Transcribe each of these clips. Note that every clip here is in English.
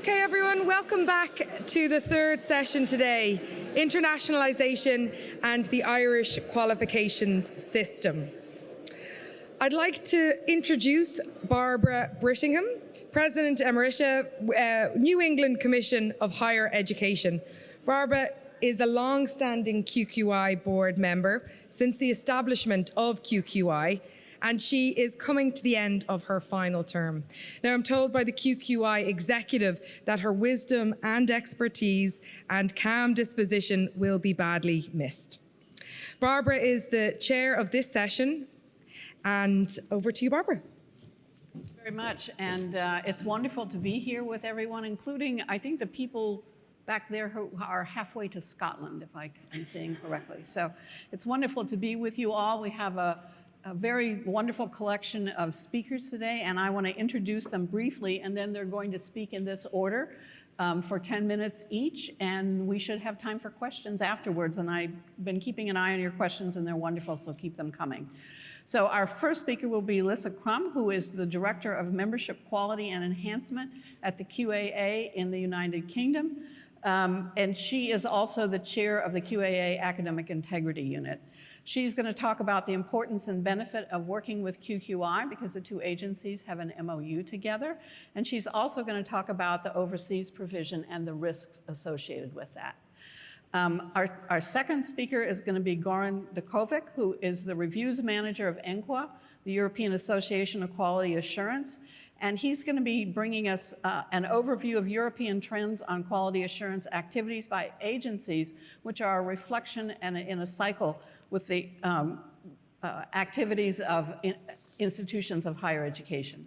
Okay, everyone, welcome back to the third session today, Internationalisation and the Irish Qualifications System. I'd like to introduce Barbara Brittingham, President Emerita, New England Commission of Higher Education. Barbara is a long-standing QQI board member since the establishment of QQI, and she is coming to the end of her final term. Now, I'm told by the QQI executive that her wisdom and expertise and calm disposition will be badly missed. Barbara is the chair of this session, and over to you, Barbara. Thank you very much, and it's wonderful to be here with everyone, including, I think, the people back there who are halfway to Scotland, if I am saying correctly. So it's wonderful to be with you all. We have a very wonderful collection of speakers today, and I want to introduce them briefly, and then they're going to speak in this order for 10 minutes each, and we should have time for questions afterwards, and I've been keeping an eye on your questions, and they're wonderful, so keep them coming. So our first speaker will be Lissa Crum, who is the Director of Membership Quality and Enhancement at the QAA in the United Kingdom, and she is also the chair of the QAA Academic Integrity Unit. She's going to talk about the importance and benefit of working with QQI because the two agencies have an MOU together. And she's also going to talk about the overseas provision and the risks associated with that. Our second speaker is going to be Goran Dukovic, who is the reviews manager of ENQA, the European Association of Quality Assurance. And he's going to be bringing us an overview of European trends on quality assurance activities by agencies, which are a reflection and in a cycle with the activities of institutions of higher education.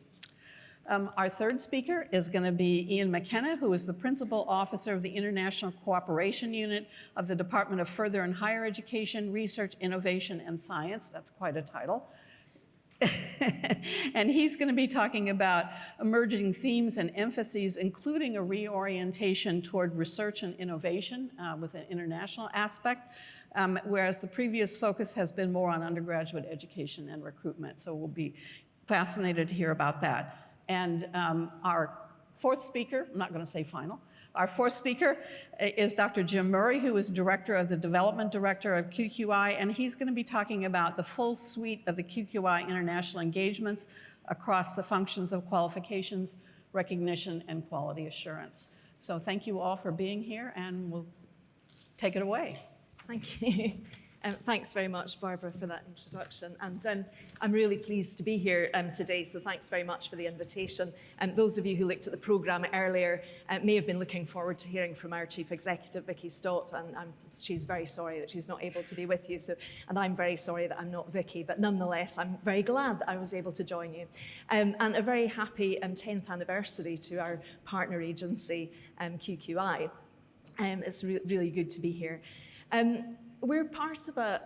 Our third speaker is going to be Ian McKenna, who is the Principal Officer of the International Cooperation Unit of the Department of Further and Higher Education, Research, Innovation, and Science. That's quite a title. And he's going to be talking about emerging themes and emphases, including a reorientation toward research and innovation with an international aspect, whereas the previous focus has been more on undergraduate education and recruitment. So we'll be fascinated to hear about that. And our fourth speaker, I'm not going to say final, our fourth speaker is Dr. Jim Murray, who is Director of the Development Director of QQI, and he's going to be talking about the full suite of the QQI international engagements across the functions of qualifications, recognition, and quality assurance. So thank you all for being here, and we'll take it away. Thank you. Thanks very much, Barbara, for that introduction. And I'm really pleased to be here today, so thanks very much for the invitation. Those of you who looked at the programme earlier may have been looking forward to hearing from our Chief Executive, Vicky Stott, and she's very sorry that she's not able to be with you, and I'm very sorry that I'm not Vicky, but nonetheless, I'm very glad that I was able to join you. And a very happy 10th anniversary to our partner agency, QQI. It's really good to be here. We're part of a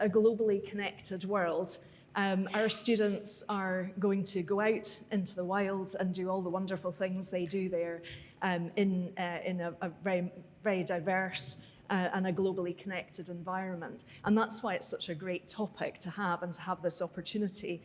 globally connected world. Our students are going to go out into the wild and do all the wonderful things they do there in a very, very diverse and a globally connected environment. And that's why it's such a great topic to have and to have this opportunity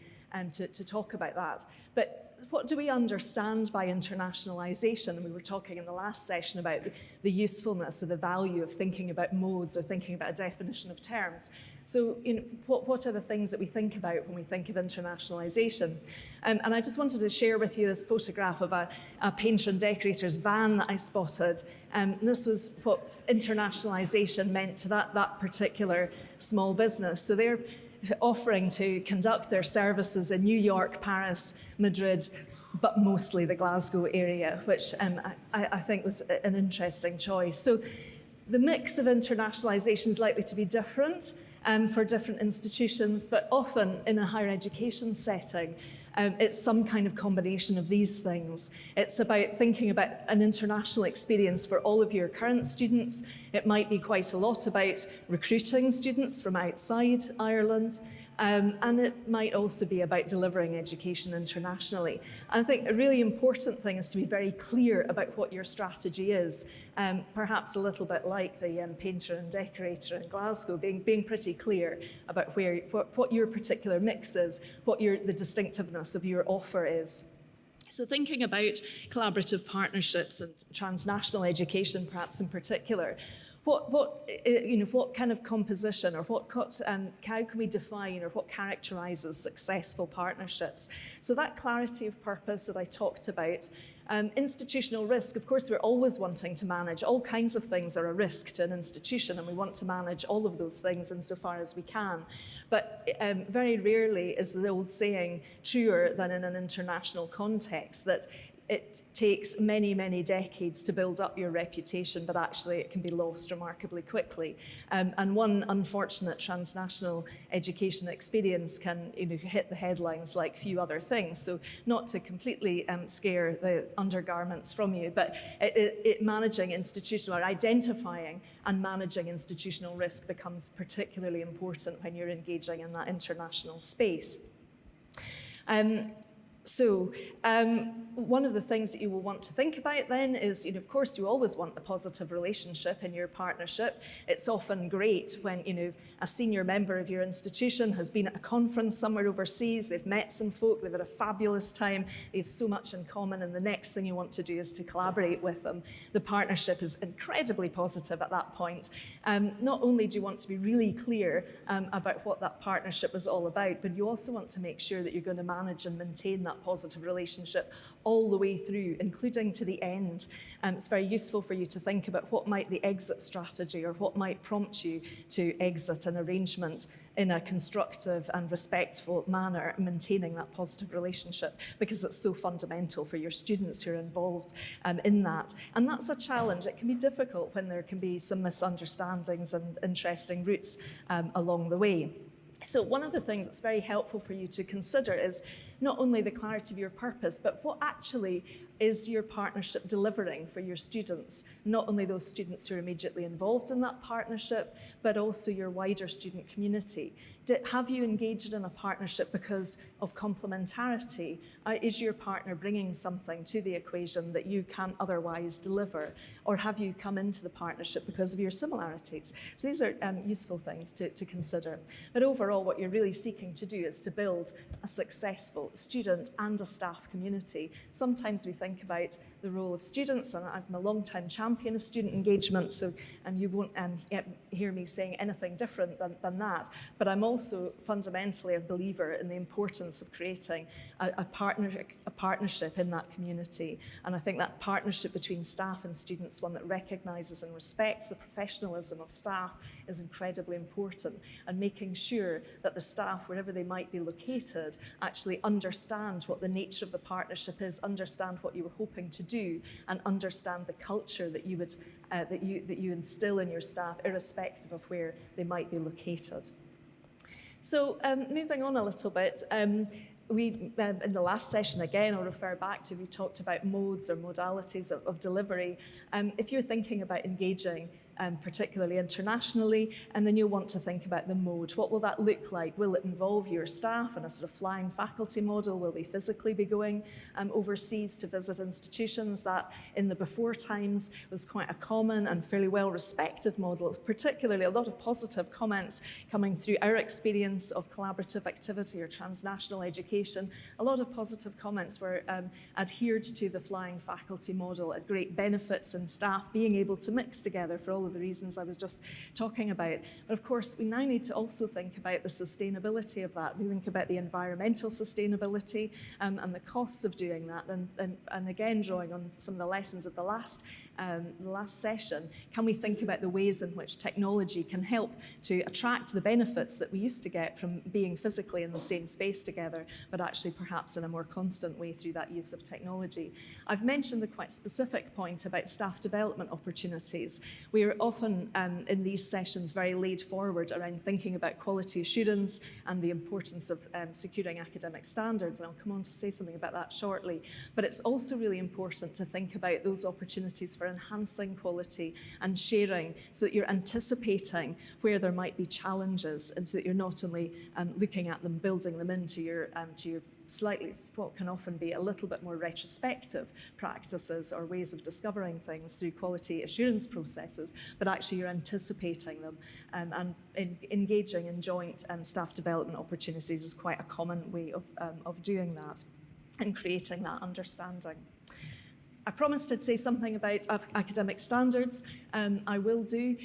to talk about that. But what do we understand by internationalisation? We were talking in the last session about the usefulness or the value of thinking about modes or thinking about a definition of terms. So, what are the things that we think about when we think of internationalisation? And I just wanted to share with you this photograph of a painter and decorator's van that I spotted. And this was what internationalisation meant to that particular small business. So they're offering to conduct their services in New York, Paris, Madrid, but mostly the Glasgow area, which I think was an interesting choice. So the mix of internationalisation is likely to be different for different institutions, but often in a higher education setting, it's some kind of combination of these things. It's about thinking about an international experience for all of your current students. It might be quite a lot about recruiting students from outside Ireland. And it might also be about delivering education internationally. And I think a really important thing is to be very clear about what your strategy is, perhaps a little bit like the painter and decorator in Glasgow, being pretty clear about what your particular mix is, what the distinctiveness of your offer is. So thinking about collaborative partnerships and transnational education, perhaps in particular, what kind of composition, or how can we define, or what characterizes successful partnerships? So that clarity of purpose that I talked about. Institutional risk, of course, we're always wanting to manage. All kinds of things are a risk to an institution, and we want to manage all of those things insofar as we can. But very rarely is the old saying truer than in an international context, that it takes many, many decades to build up your reputation, but actually it can be lost remarkably quickly. And one unfortunate transnational education experience can hit the headlines like few other things. So not to completely scare the undergarments from you, but managing institutional, or identifying and managing institutional risk becomes particularly important when you're engaging in that international space. One of the things that you will want to think about then is, of course, you always want the positive relationship in your partnership. It's often great when, a senior member of your institution has been at a conference somewhere overseas, they've met some folk, they've had a fabulous time, they have so much in common, and the next thing you want to do is to collaborate with them. The partnership is incredibly positive at that point. Not only do you want to be really clear about what that partnership is all about, but you also want to make sure that you're going to manage and maintain that positive relationship all the way through, including to the end. It's very useful for you to think about what might the exit strategy, or what might prompt you to exit an arrangement in a constructive and respectful manner, maintaining that positive relationship, because it's so fundamental for your students who are involved in that. And that's a challenge. It can be difficult when there can be some misunderstandings and interesting routes along the way. So one of the things that's very helpful for you to consider is not only the clarity of your purpose, but what actually is your partnership delivering for your students, not only those students who are immediately involved in that partnership, but also your wider student community. Have you engaged in a partnership because of complementarity? Is your partner bringing something to the equation that you can't otherwise deliver? Or have you come into the partnership because of your similarities? So these are useful things to consider. But overall, what you're really seeking to do is to build a successful student and a staff community. Sometimes we think about the role of students, and I'm a long-time champion of student engagement, so you won't hear me saying anything different than that. But I'm also fundamentally a believer in the importance of creating a partnership in that community. And I think that partnership between staff and students, one that recognises and respects the professionalism of staff, is incredibly important, and making sure that the staff, wherever they might be located, actually understand what the nature of the partnership is, understand what you were hoping to do, and understand the culture that you would that you instill in your staff, irrespective of where they might be located. So moving on a little bit, we, in the last session, again, I'll refer back to, we talked about modes or modalities of delivery. If you're thinking about engaging particularly internationally, and then you'll want to think about the mode. What will that look like? Will it involve your staff in a sort of flying faculty model? Will they physically be going overseas to visit institutions? That in the before times was quite a common and fairly well respected model, particularly a lot of positive comments coming through our experience of collaborative activity or transnational education. A lot of positive comments were adhered to the flying faculty model, at great benefits in staff being able to mix together for all of the reasons I was just talking about. But of course, we now need to also think about the sustainability of that. We think about the environmental sustainability and the costs of doing that. And again, drawing on some of the lessons of the last session, can we think about the ways in which technology can help to attract the benefits that we used to get from being physically in the same space together, but actually perhaps in a more constant way through that use of technology. I've mentioned the quite specific point about staff development opportunities. We are often in these sessions very laid forward around thinking about quality assurance and the importance of securing academic standards, and I'll come on to say something about that shortly. But it's also really important to think about those opportunities for enhancing quality and sharing, so that you're anticipating where there might be challenges, and so that you're not only looking at them, building them into your slightly, what can often be a little bit more retrospective practices or ways of discovering things through quality assurance processes, but actually you're anticipating them, and engaging in joint staff development opportunities is quite a common way of doing that. and creating that understanding. I promised I'd say something about academic standards. I will do.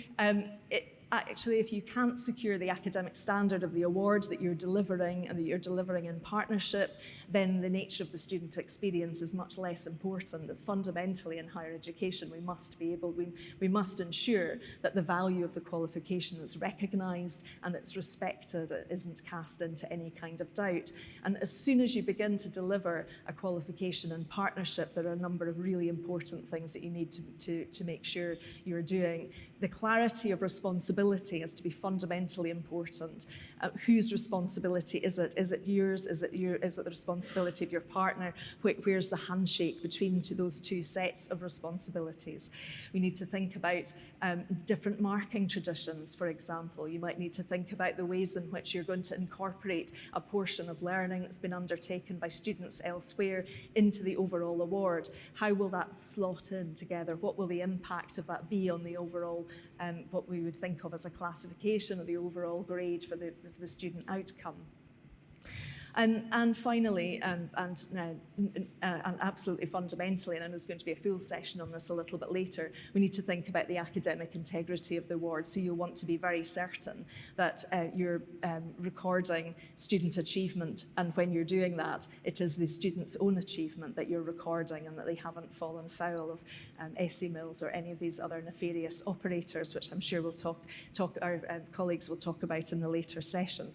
Actually, if you can't secure the academic standard of the award that you're delivering and that you're delivering in partnership, then the nature of the student experience is much less important. That fundamentally in higher education, we must ensure that the value of the qualification is recognised and it's respected, it isn't cast into any kind of doubt. And as soon as you begin to deliver a qualification in partnership, there are a number of really important things that you need to make sure you're doing. The clarity of responsibility is to be fundamentally important. Whose responsibility is it? Is it yours? Is it the responsibility of your partner? Where's the handshake between those two sets of responsibilities? We need to think about different marking traditions, for example. You might need to think about the ways in which you're going to incorporate a portion of learning that's been undertaken by students elsewhere into the overall award. How will that slot in together? What will the impact of that be on the overall, what we would think of as a classification of the overall grade for the student outcome? And finally, and absolutely fundamentally, and I know there's going to be a full session on this a little bit later, we need to think about the academic integrity of the award. So you'll want to be very certain that you're recording student achievement, and when you're doing that, it is the student's own achievement that you're recording and that they haven't fallen foul of SEMILs or any of these other nefarious operators, which I'm sure our colleagues will talk about in the later session.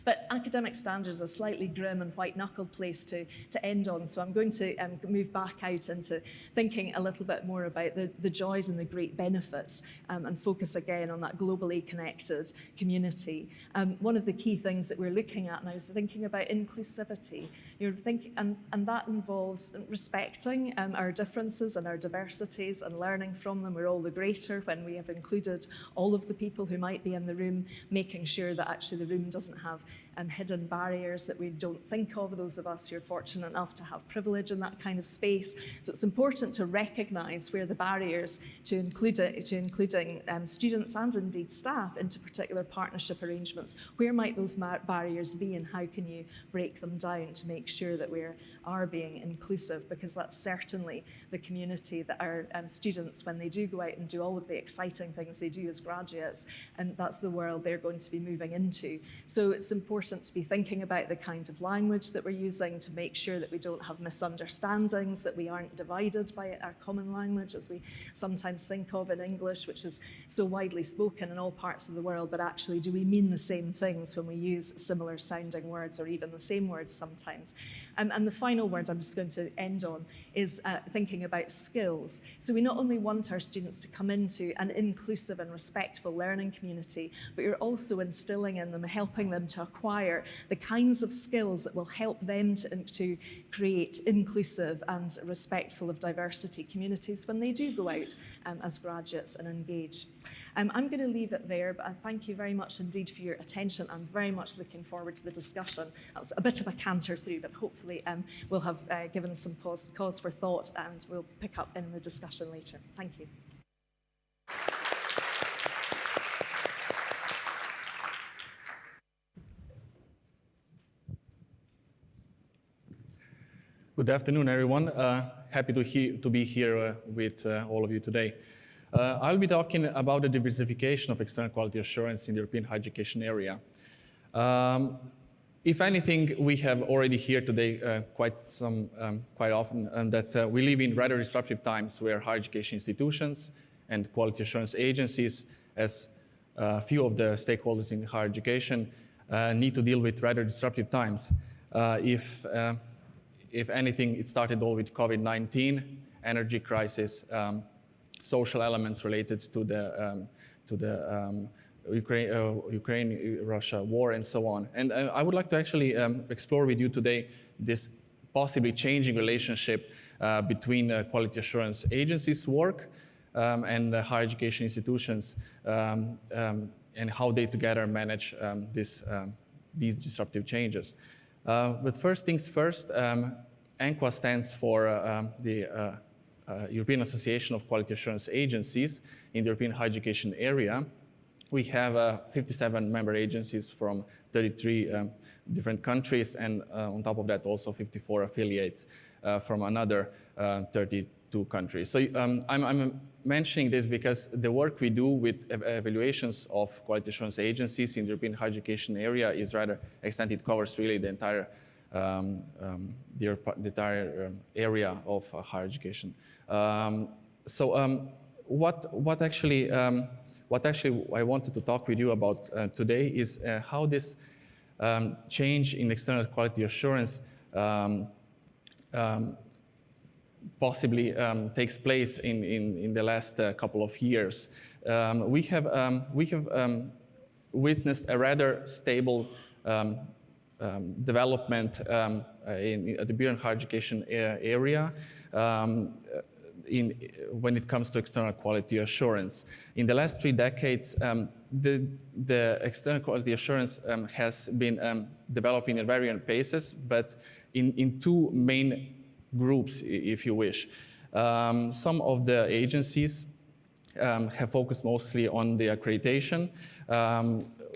But academic standards are a slightly grim and white-knuckled place to end on, so I'm going to move back out into thinking a little bit more about the joys and the great benefits and focus again on that globally connected community. One of the key things that we're looking at now is thinking about inclusivity. And that involves respecting our differences and our diversities and learning from them. We're all the greater when we have included all of the people who might be in the room, making sure that actually the room doesn't have hidden barriers that we don't think of, those of us who are fortunate enough to have privilege in that kind of space. So it's important to recognise where the barriers to including students and indeed staff into particular partnership arrangements, where might those barriers be and how can you break them down to make sure that we are being inclusive, because that's certainly the community that our students, when they do go out and do all of the exciting things they do as graduates, and that's the world they're going to be moving into. So it's important to be thinking about the kind of language that we're using to make sure that we don't have misunderstandings, that we aren't divided by our common language as we sometimes think of in English, which is so widely spoken in all parts of the world, but actually do we mean the same things when we use similar sounding words or even the same words sometimes? And the final word I'm just going to end on is thinking about skills. So we not only want our students to come into an inclusive and respectful learning community, but you're also instilling in them, helping them to acquire the kinds of skills that will help them to create inclusive and respectful of diversity communities when they do go out as graduates and engage. I'm going to leave it there, but I thank you very much indeed for your attention. I'm very much looking forward to the discussion. That was a bit of a canter through, but hopefully we'll have given some cause for thought, and we'll pick up in the discussion later. Thank you. Good afternoon, everyone. Happy to be here with all of you today. I'll be talking about the diversification of external quality assurance in the European higher education area. If anything, we have already heard today quite often that we live in rather disruptive times where higher education institutions and quality assurance agencies, as few of the stakeholders in higher education, need to deal with rather disruptive times. If anything, it started all with COVID-19, energy crisis, social elements related to the Ukraine-Russia war, and so on. And I would like to actually explore with you today this possibly changing relationship between quality assurance agencies' work and higher education institutions, and how they together manage these disruptive changes. But first things first, ENQA stands for the European Association of Quality Assurance Agencies in the European higher education area. We have 57 member agencies from 33 different countries, and on top of that, also 54 affiliates from another 32 countries. So I'm mentioning this because the work we do with evaluations of quality assurance agencies in the European higher education area is rather extended. It covers really the entire area of higher education. What actually I wanted to talk with you about today is how this change in external quality assurance possibly takes place in the last couple of years. We have witnessed a rather stable development at the European higher education area when it comes to external quality assurance. In the last 3 decades, the external quality assurance has been developing at varying paces, but in 2 main groups, if you wish. Some of the agencies have focused mostly on the accreditation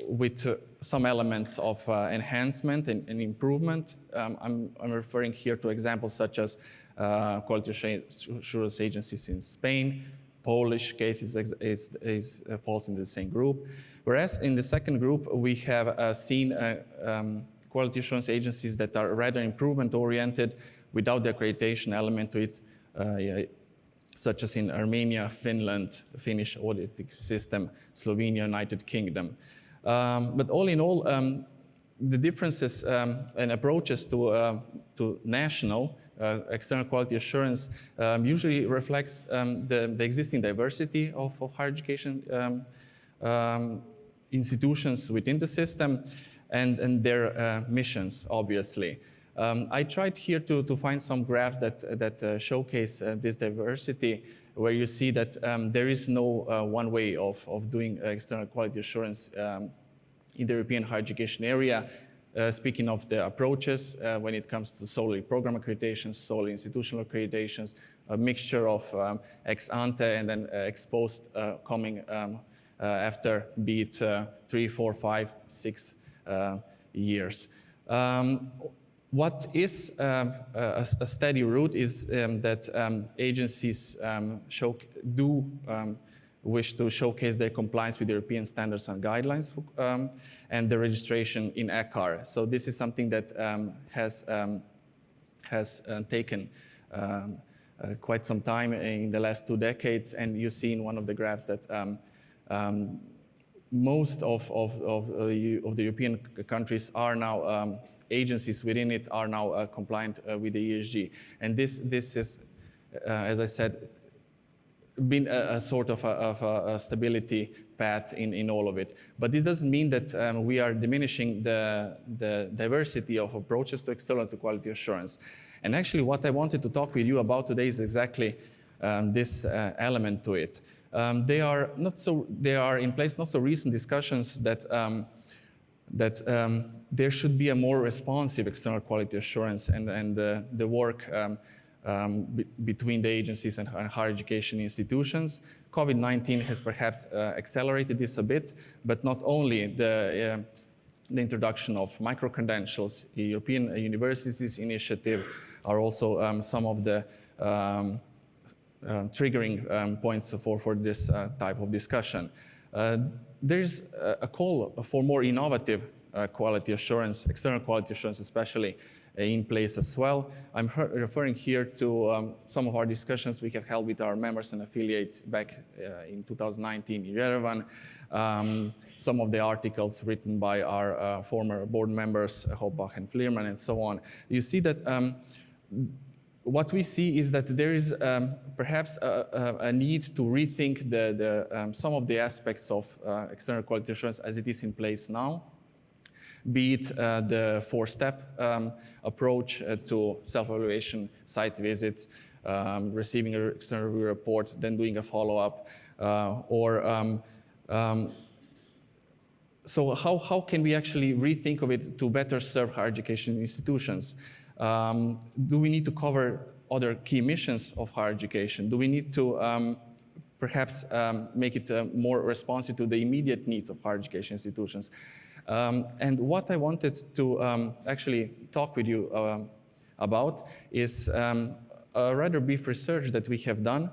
with some elements of enhancement and improvement. I'm referring here to examples such as quality assurance agencies in Spain. Polish cases falls in the same group. Whereas in the second group, we have seen quality assurance agencies that are rather improvement-oriented without the accreditation element to it, such as in Armenia, Finland, Finnish auditing system, Slovenia, United Kingdom. But all in all, the differences and approaches to national external quality assurance usually reflects the existing diversity of higher education institutions within the system and their missions, obviously. I tried here to find some graphs that showcase this diversity, where you see that there is no one way of doing external quality assurance in the European higher education area. Speaking of the approaches, when it comes to solely program accreditations, solely institutional accreditations, a mixture of ex ante and then ex post coming after, be it 3, 4, 5, 6 years. What is a steady route is that agencies wish to showcase their compliance with European standards and guidelines and the registration in ECHAR. So this is something that has taken quite some time in the last 2 decades, and you see in one of the graphs that most of the European countries are now agencies within it are now compliant with the ESG. And this is, as I said, been a sort of a stability path in all of it. But this doesn't mean that we are diminishing the diversity of approaches to external quality assurance. And actually what I wanted to talk with you about today is exactly this element to it. There are in place not so recent discussions that there should be a more responsive external quality assurance, and the work between the agencies and higher education institutions. COVID-19 has perhaps accelerated this a bit, but not only the introduction of micro-credentials, the European Universities Initiative are also some of the triggering points for this type of discussion. There's a call for more innovative quality assurance, external quality assurance especially, in place as well. I'm referring here to some of our discussions we have held with our members and affiliates back in 2019 in Yerevan, some of the articles written by our former board members, Hoppach and Flierman, and so on. You see that what we see is that there is perhaps a need to rethink some of the aspects of external quality assurance as it is in place now, be it the 4-step approach to self-evaluation, site visits, receiving an external review report, then doing a follow-up, so how can we actually rethink of it to better serve higher education institutions? Do we need to cover other key missions of higher education? Do we need to perhaps make it more responsive to the immediate needs of higher education institutions. And what I wanted to actually talk with you about is a rather brief research that we have done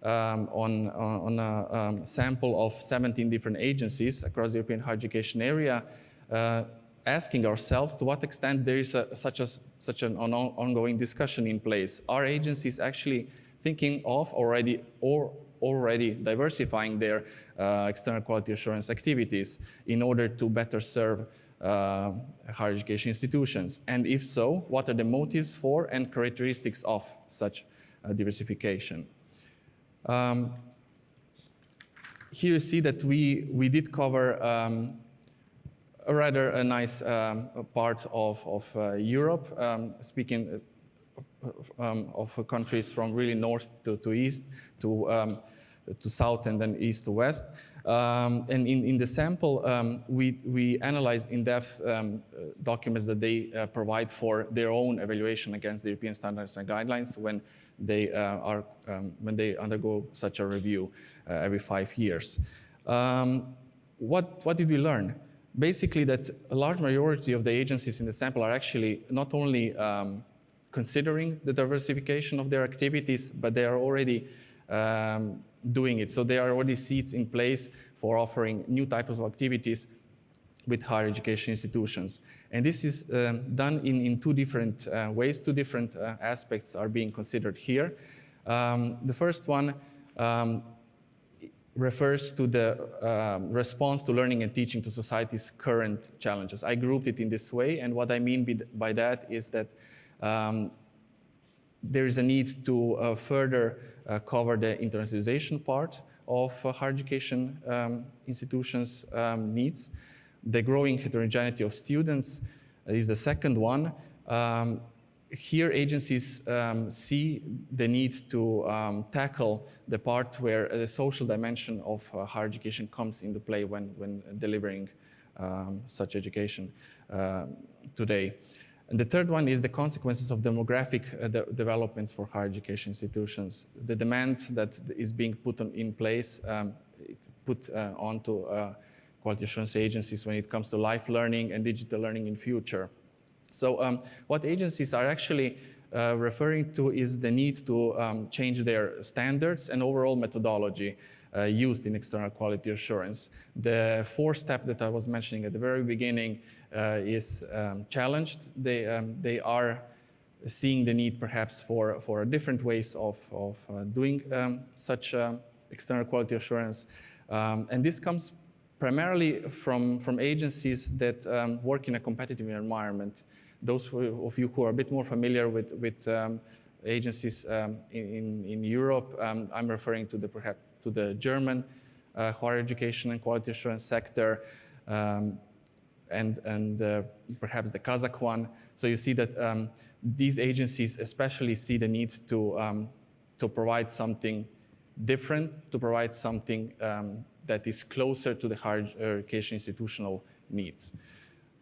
on a sample of 17 different agencies across the European higher education area, asking ourselves to what extent there is such an ongoing discussion in place. Are agencies actually thinking of already diversifying their external quality assurance activities in order to better serve higher education institutions? And if so, what are the motives for and characteristics of such diversification? Here you see that we did cover a rather nice part of Europe, speaking of countries from really north to east, to south, and then east to west. And in the sample, we analyzed in depth documents that they provide for their own evaluation against the European standards and guidelines when they undergo such a review every 5 years. What did we learn? Basically, that a large majority of the agencies in the sample are actually not only considering the diversification of their activities, but they are already doing it. So there are already seats in place for offering new types of activities with higher education institutions. And this is done in two different ways. Two different aspects are being considered here. The first one refers to the response to learning and teaching to society's current challenges. I grouped it in this way, and what I mean by that is that there is a need to further cover the internationalization part of higher education institutions' needs. The growing heterogeneity of students is the second one. Here, agencies see the need to tackle the part where the social dimension of higher education comes into play when delivering such education today. And the third one is the consequences of demographic developments for higher education institutions. The demand that is being put in place, put onto quality assurance agencies when it comes to life learning and digital learning in future. So what agencies are actually referring to is the need to change their standards and overall methodology used in external quality assurance. The fourth step that I was mentioning at the very beginning is challenged. They are seeing the need perhaps for different ways of doing such external quality assurance. And this comes primarily from agencies that work in a competitive environment. Those of you who are a bit more familiar with agencies in Europe, I'm referring to perhaps to the German higher education and quality assurance sector, and perhaps the Kazakh one. So you see that these agencies especially see the need to provide something different, to provide something that is closer to the higher education institutional needs.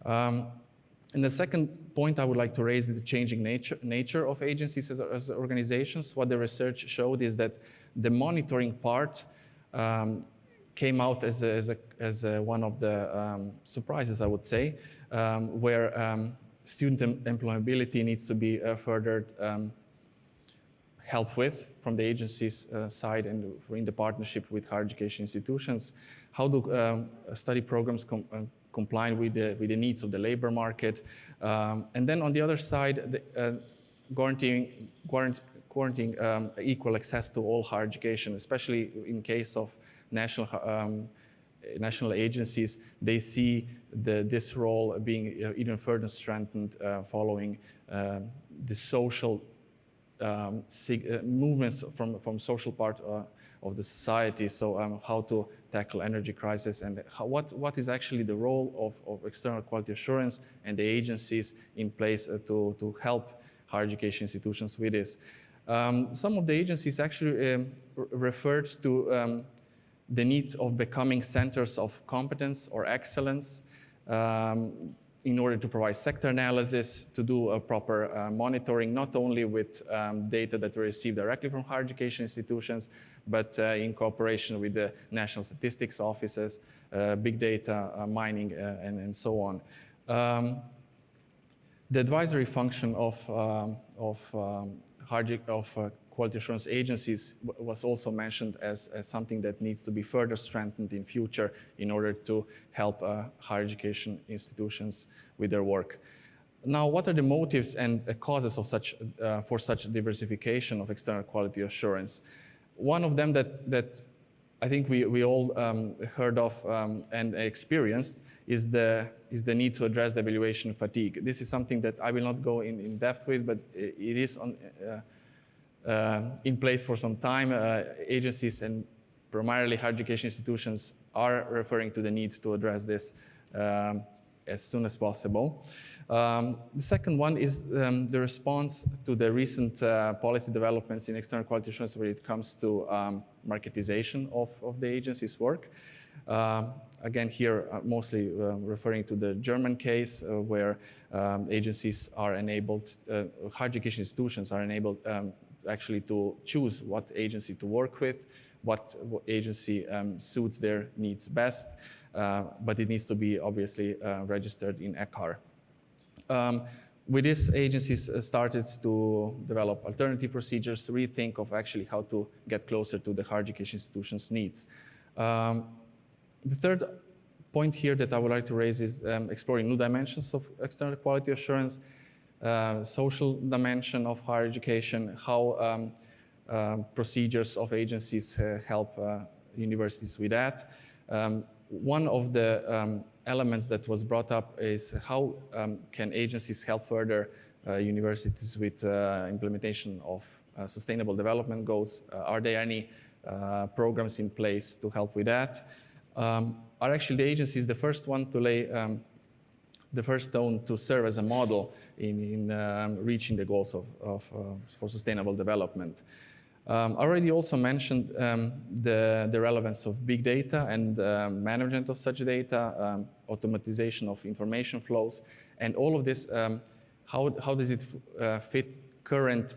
And the second point I would like to raise is the changing nature of agencies as organizations. What the research showed is that the monitoring part came out as one of the surprises, I would say, where student employability needs to be further helped with from the agency's side and in the partnership with higher education institutions. How do study programs comply with the needs of the labor market? And then on the other side, guaranteeing equal access to all higher education, especially in case of national agencies. They see this role being even further strengthened following the social movements from social part of the society. So how to tackle energy crisis and what is actually the role of external quality assurance and the agencies in place to help higher education institutions with this. Some of the agencies actually referred to the need of becoming centers of competence or excellence. in order to provide sector analysis, to do a proper monitoring, not only with data that we receive directly from higher education institutions, but in cooperation with the national statistics offices, big data mining, and so on. The advisory function of quality assurance agencies was also mentioned as something that needs to be further strengthened in future in order to help higher education institutions with their work. Now, what are the motives and causes of for such diversification of external quality assurance? One of them that I think we all heard of and experienced is the need to address the evaluation fatigue. This is something that I will not go in depth with, but it is in place for some time. Agencies and primarily higher education institutions are referring to the need to address this as soon as possible. The second one is the response to the recent policy developments in external quality assurance when it comes to marketization of the agency's work. Again, here mostly referring to the German case where agencies are enabled, higher education institutions are enabled actually to choose what agency to work with, what agency suits their needs best, but it needs to be obviously registered in ECHAR. With this, agencies started to develop alternative procedures, rethink of actually how to get closer to the higher education institutions' needs. The third point here that I would like to raise is exploring new dimensions of external quality assurance, social dimension of higher education, how procedures of agencies help universities with that. One of the elements that was brought up is how can agencies help further universities with implementation of sustainable development goals? Are there any programs in place to help with that? Are actually the agencies the first ones to lay the first stone to serve as a model in reaching the goals for sustainable development? I already also mentioned the relevance of big data and management of such data, automatization of information flows, and all of this, how does it fit current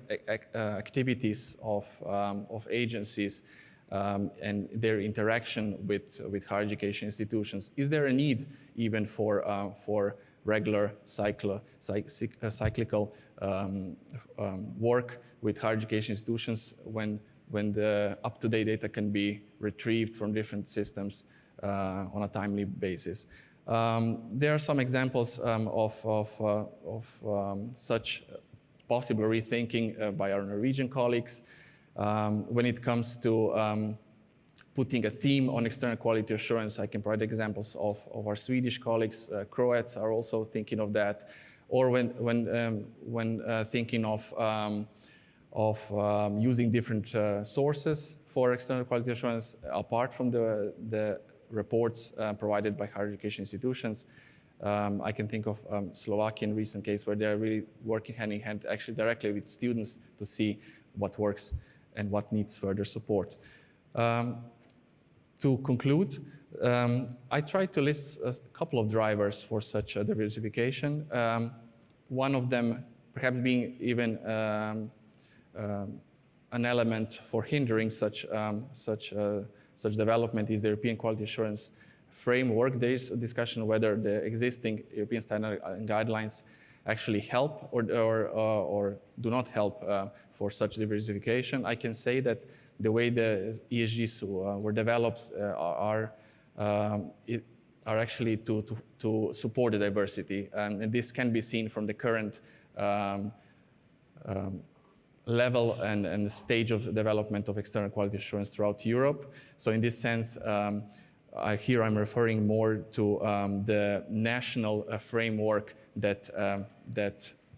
activities of agencies and their interaction with higher education institutions? Is there a need even for regular cyclical work with higher education institutions when the up-to-date data can be retrieved from different systems on a timely basis? There are some examples of such possible rethinking by our Norwegian colleagues. When it comes to putting a theme on external quality assurance, I can provide examples of our Swedish colleagues. Croats are also thinking of that. Or when thinking of using different sources for external quality assurance, apart from the reports provided by higher education institutions. I can think of Slovakian recent case where they're really working hand in hand actually directly with students to see what works and what needs further support. To conclude, I tried to list a couple of drivers for such a diversification. One of them perhaps being even an element for hindering such development is the European Quality Assurance Framework. There is a discussion whether the existing European standard and guidelines actually help or do not help for such diversification. I can say that the way the ESGs were developed are actually to support the diversity, and this can be seen from the current level and stage of development of external quality assurance throughout Europe. So in this sense, here I'm referring more to the national framework that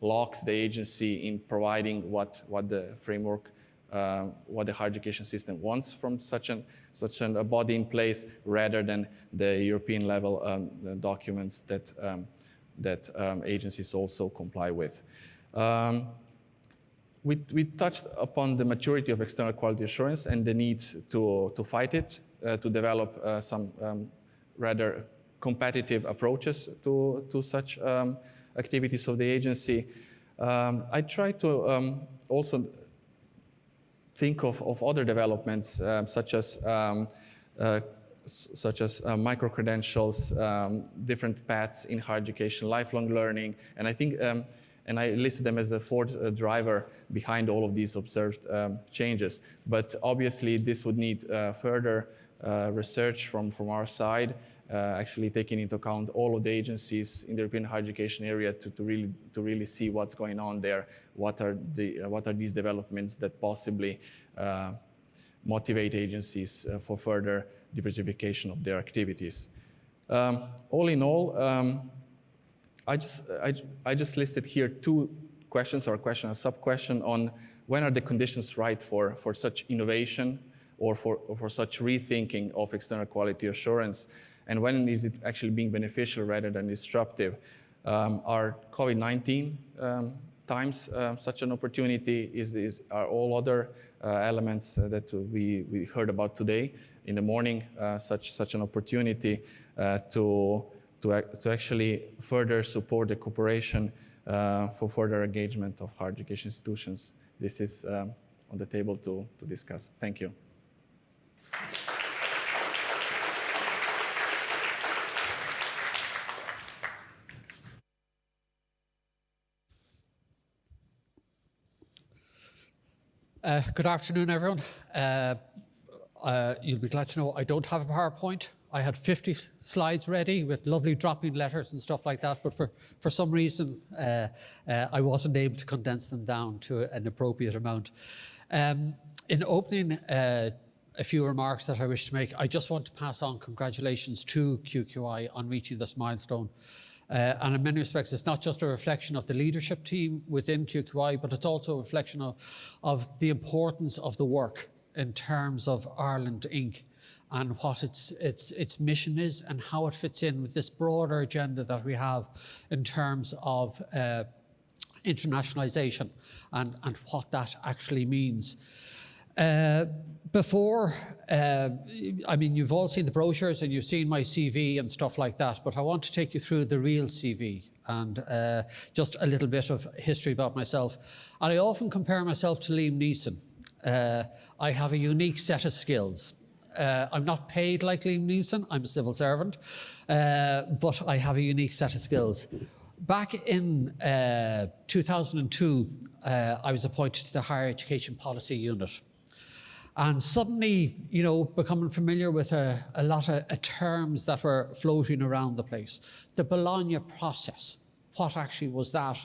locks the agency in providing what the framework, what the higher education system wants from such a body in place, rather than the European level documents that agencies also comply with. We touched upon the maturity of external quality assurance and the need to fight it, to develop some rather competitive approaches to such activities of the agency. I try to also think of other developments such as micro-credentials, different paths in higher education, lifelong learning, and I think, and I listed them as the fourth driver behind all of these observed changes. But obviously, this would need further research from our side, actually taking into account all of the agencies in the European higher education area to really see what's going on there. What are these developments that possibly motivate agencies for further diversification of their activities. All in all, I just listed here two questions, or a question and a sub-question on when are the conditions right for such innovation or for such rethinking of external quality assurance, and when is it actually being beneficial rather than disruptive. Are COVID-19 times such an opportunity? Are all other elements that we heard about today in the morning such an opportunity to actually further support the cooperation for further engagement of higher education institutions? This is on the table to discuss. Thank you. Good afternoon, everyone. You'll be glad to know I don't have a PowerPoint. I had 50 slides ready with lovely drop-in letters and stuff like that, but for some reason, I wasn't able to condense them down to an appropriate amount. In opening, a few remarks that I wish to make. I just want to pass on congratulations to QQI on reaching this milestone. And in many respects, it's not just a reflection of the leadership team within QQI, but it's also a reflection of the importance of the work in terms of Ireland Inc. and what its mission is and how it fits in with this broader agenda that we have in terms of internationalisation and what that actually means. I mean, you've all seen the brochures and you've seen my CV and stuff like that, but I want to take you through the real CV and just a little bit of history about myself. And I often compare myself to Liam Neeson. I have a unique set of skills. I'm not paid like Liam Neeson, I'm a civil servant, but I have a unique set of skills. Back in 2002, I was appointed to the Higher Education Policy Unit. And suddenly, you know, becoming familiar with a lot of terms that were floating around the place. The Bologna process, what actually was that?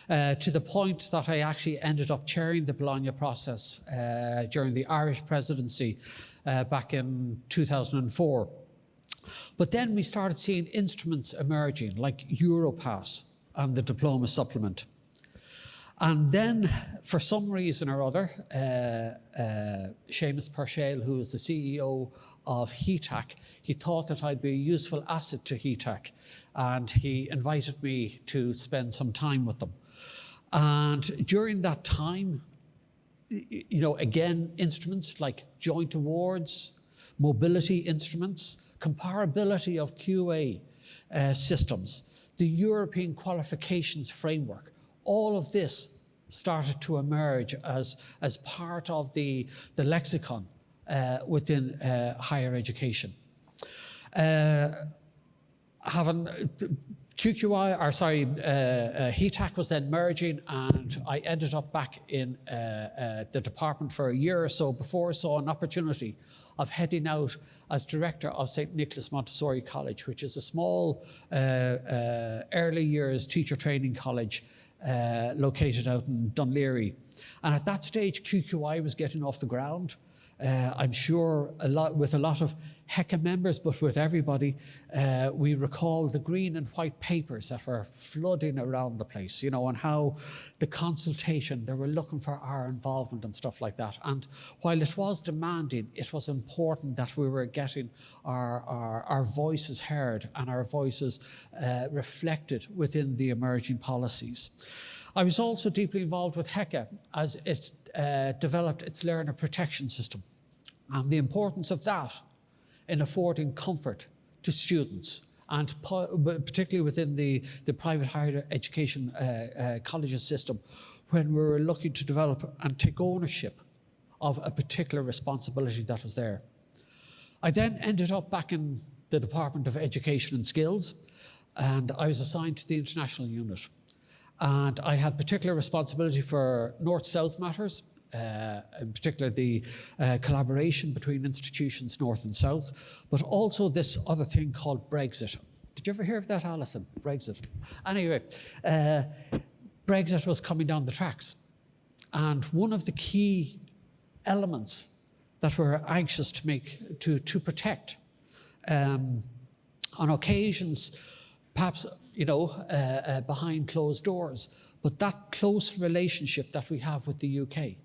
To the point that I actually ended up chairing the Bologna process during the Irish presidency back in 2004. But then we started seeing instruments emerging like Europass and the diploma supplement. And then, for some reason or other, Seamus Purcell, who is the CEO of HETAC, he thought that I'd be a useful asset to HETAC, and he invited me to spend some time with them. And during that time, you know, again, instruments like joint awards, mobility instruments, comparability of QA systems, the European Qualifications framework, all of this started to emerge as part of the lexicon within higher education. HETAC was then merging, and I ended up back in the department for a year or so before I saw an opportunity of heading out as director of St. Nicholas Montessori College, which is a small early years teacher training college located out in Dunleary. And at that stage, QQI was getting off the ground. I'm sure with a lot of HECA members, but with everybody, we recall the green and white papers that were flooding around the place, you know, and how the consultation, they were looking for our involvement and stuff like that. And while it was demanding, it was important that we were getting our voices heard and our voices reflected within the emerging policies. I was also deeply involved with HECA as it developed its learner protection system, and the importance of that in affording comfort to students and particularly within the private higher education colleges system, when we were looking to develop and take ownership of a particular responsibility that was there. I then ended up back in the Department of Education and Skills, and I was assigned to the International unit. And I had particular responsibility for North-South matters, in particular the collaboration between institutions North and South, but also this other thing called Brexit. Did you ever hear of that, Alison? Brexit. Anyway, Brexit was coming down the tracks. And one of the key elements that we're anxious to protect, on occasions, perhaps, behind closed doors, but that close relationship that we have with the UK.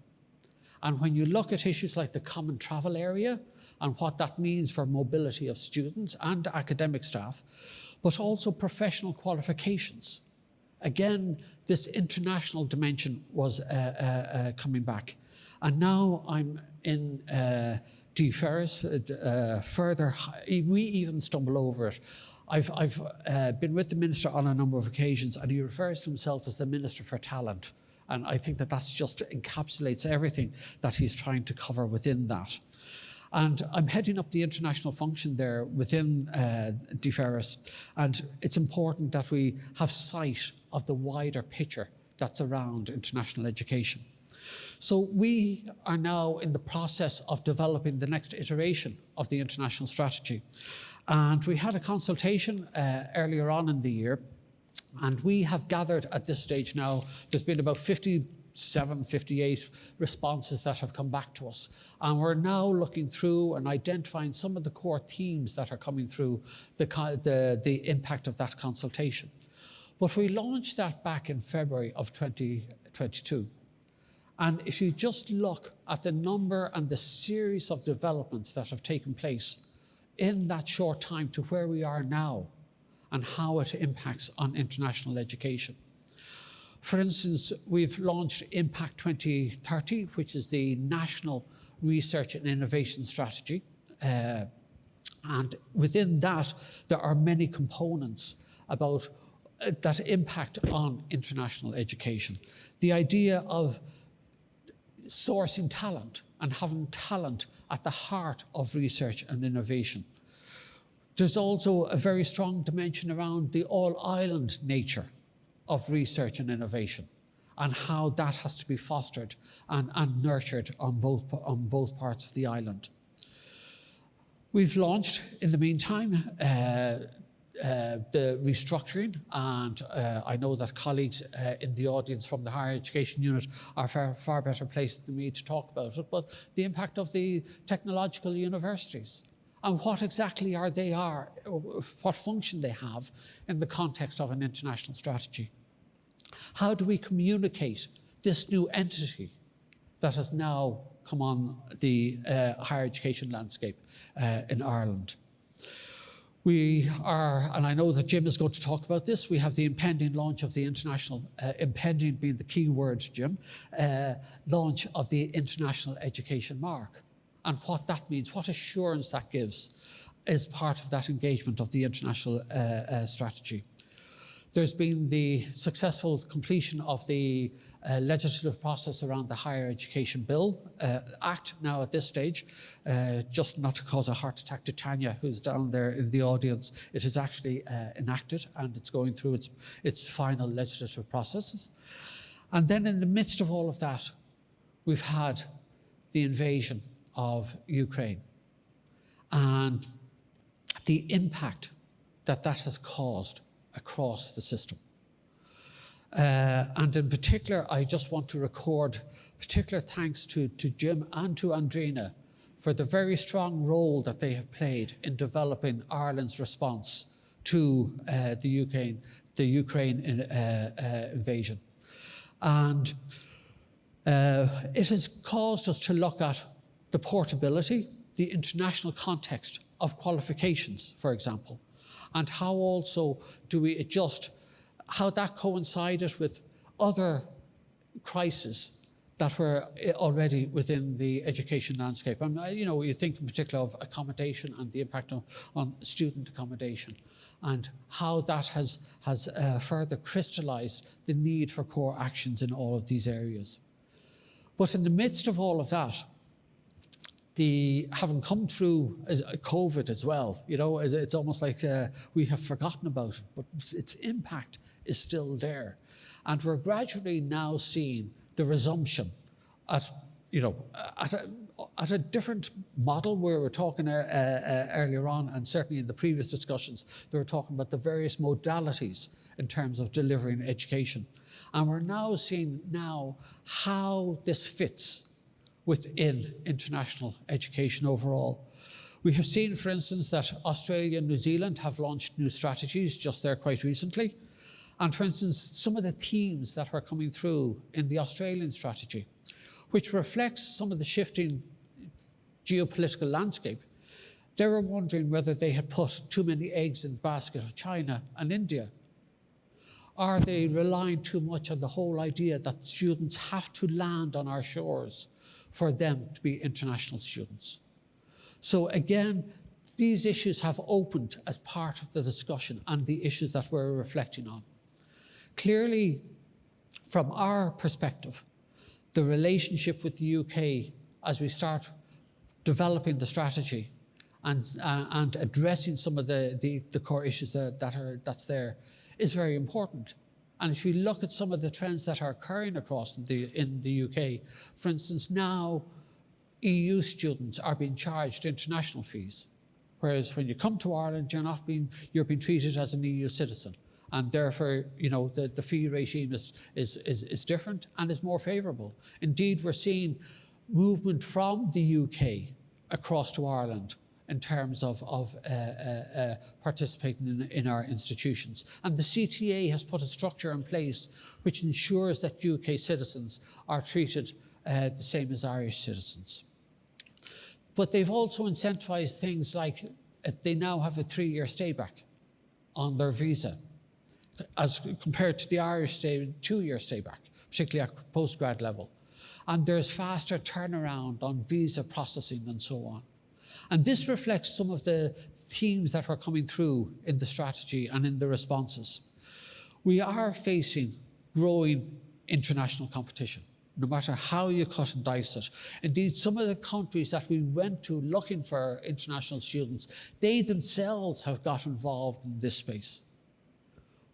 And when you look at issues like the common travel area and what that means for mobility of students and academic staff, but also professional qualifications. Again, this international dimension was coming back. And now I'm in DFERS, we even stumble over it. I've been with the Minister on a number of occasions, and he refers to himself as the Minister for Talent. And I think that that's just encapsulates everything that he's trying to cover within that. And I'm heading up the international function there within DFERS, and it's important that we have sight of the wider picture that's around international education. So we are now in the process of developing the next iteration of the international strategy. And we had a consultation earlier on in the year, and we have gathered at this stage now, there's been about 57, 58 responses that have come back to us. And we're now looking through and identifying some of the core themes that are coming through the impact of that consultation. But we launched that back in February of 2022. And if you just look at the number and the series of developments that have taken place in that short time to where we are now and how it impacts on international education. For instance, we've launched Impact 2030, which is the National Research and Innovation Strategy. And within that, there are many components about that impact on international education. The idea of sourcing talent and having talent at the heart of research and innovation. There's also a very strong dimension around the all-island nature of research and innovation and how that has to be fostered and nurtured on both parts of the island. We've launched, in the meantime, the restructuring, and I know that colleagues in the audience from the higher education unit are far better placed than me to talk about it, but the impact of the technological universities and what exactly what function they have in the context of an international strategy. How do we communicate this new entity that has now come on the higher education landscape in Ireland? We are, and I know that Jim is going to talk about this, we have the impending launch of the international, impending being the key word, Jim, launch of the International Education Mark. And what that means, what assurance that gives is part of that engagement of the international strategy. There's been the successful completion of the legislative process around the Higher Education Bill Act now at this stage. Just not to cause a heart attack to Tanya, who's down there in the audience, it is actually enacted and it's going through its final legislative processes. And then in the midst of all of that, we've had the invasion of Ukraine and the impact that that has caused across the system. And in particular, I just want to record particular thanks to Jim and to Andrina for the very strong role that they have played in developing Ireland's response to the Ukraine invasion. And it has caused us to look at the portability, the international context of qualifications, for example, and how also do we adjust, how that coincided with other crises that were already within the education landscape. And you think in particular of accommodation and the impact on student accommodation, and how that has further crystallized the need for core actions in all of these areas. But in the midst of all of that, having come through COVID as well, it's almost like we have forgotten about it, but its impact is still there. And we're gradually now seeing the resumption at a different model. Where we're talking earlier on, and certainly in the previous discussions, they were talking about the various modalities in terms of delivering education. And we're now seeing how this fits within international education overall. We have seen, for instance, that Australia and New Zealand have launched new strategies just there quite recently. And for instance, some of the themes that were coming through in the Australian strategy, which reflects some of the shifting geopolitical landscape, they were wondering whether they had put too many eggs in the basket of China and India. Are they relying too much on the whole idea that students have to land on our shores for them to be international students? So again, these issues have opened as part of the discussion and the issues that we're reflecting on. Clearly, from our perspective, the relationship with the UK as we start developing the strategy and addressing some of the core issues that's there is very important. And if you look at some of the trends that are occurring across in the UK, for instance, now EU students are being charged international fees, whereas when you come to Ireland, you're being treated as an EU citizen. And therefore, the fee regime is different and is more favourable. Indeed, we're seeing movement from the UK across to Ireland in terms of participating in our institutions. And the CTA has put a structure in place which ensures that UK citizens are treated the same as Irish citizens. But they've also incentivised things like they now have a 3-year stay back on their visa, as compared to the Irish 2-year stay back, particularly at postgrad level. And there's faster turnaround on visa processing and so on. And this reflects some of the themes that are coming through in the strategy and in the responses. We are facing growing international competition, no matter how you cut and dice it. Indeed, some of the countries that we went to looking for international students, they themselves have got involved in this space.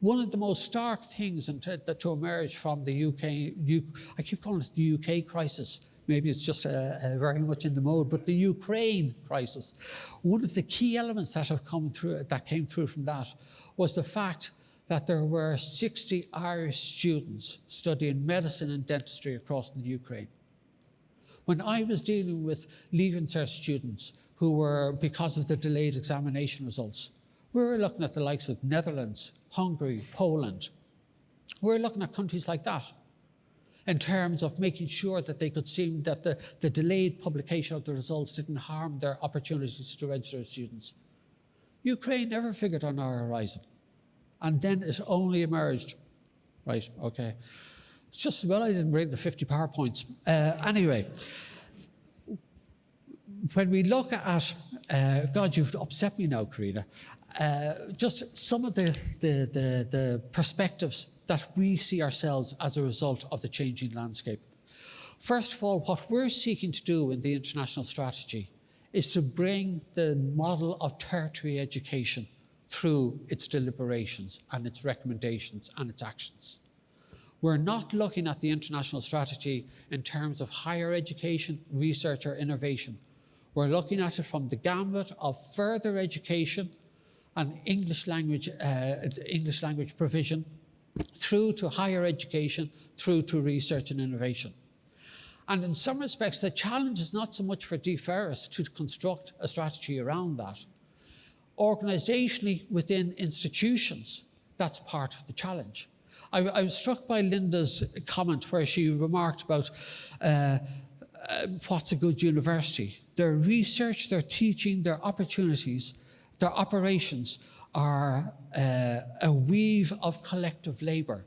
One of the most stark things to emerge from the I keep calling it the UK crisis, maybe it's just very much in the mode, but the Ukraine crisis. One of the key elements that came through from that was the fact that there were 60 Irish students studying medicine and dentistry across the Ukraine. When I was dealing with Leaving Cert students who were, because of the delayed examination results, we were looking at the likes of Netherlands, Hungary, Poland. We're looking at countries like that in terms of making sure that they could see that the delayed publication of the results didn't harm their opportunities to register as students. Ukraine never figured on our horizon. And then it only emerged. Right, okay. It's just, well, I didn't bring the 50 PowerPoints. Anyway, when we look at, God, you've upset me now, Karina. Just some of the perspectives that we see ourselves as a result of the changing landscape. First of all, what we're seeking to do in the international strategy is to bring the model of tertiary education through its deliberations and its recommendations and its actions. We're not looking at the international strategy in terms of higher education, research or innovation. We're looking at it from the gambit of further education and English language provision, through to higher education, through to research and innovation. And in some respects, the challenge is not so much for DFERIS to construct a strategy around that. Organisationally, within institutions, that's part of the challenge. I was struck by Linda's comment where she remarked about what's a good university. Their research, their teaching, their opportunities, their operations are a weave of collective labour.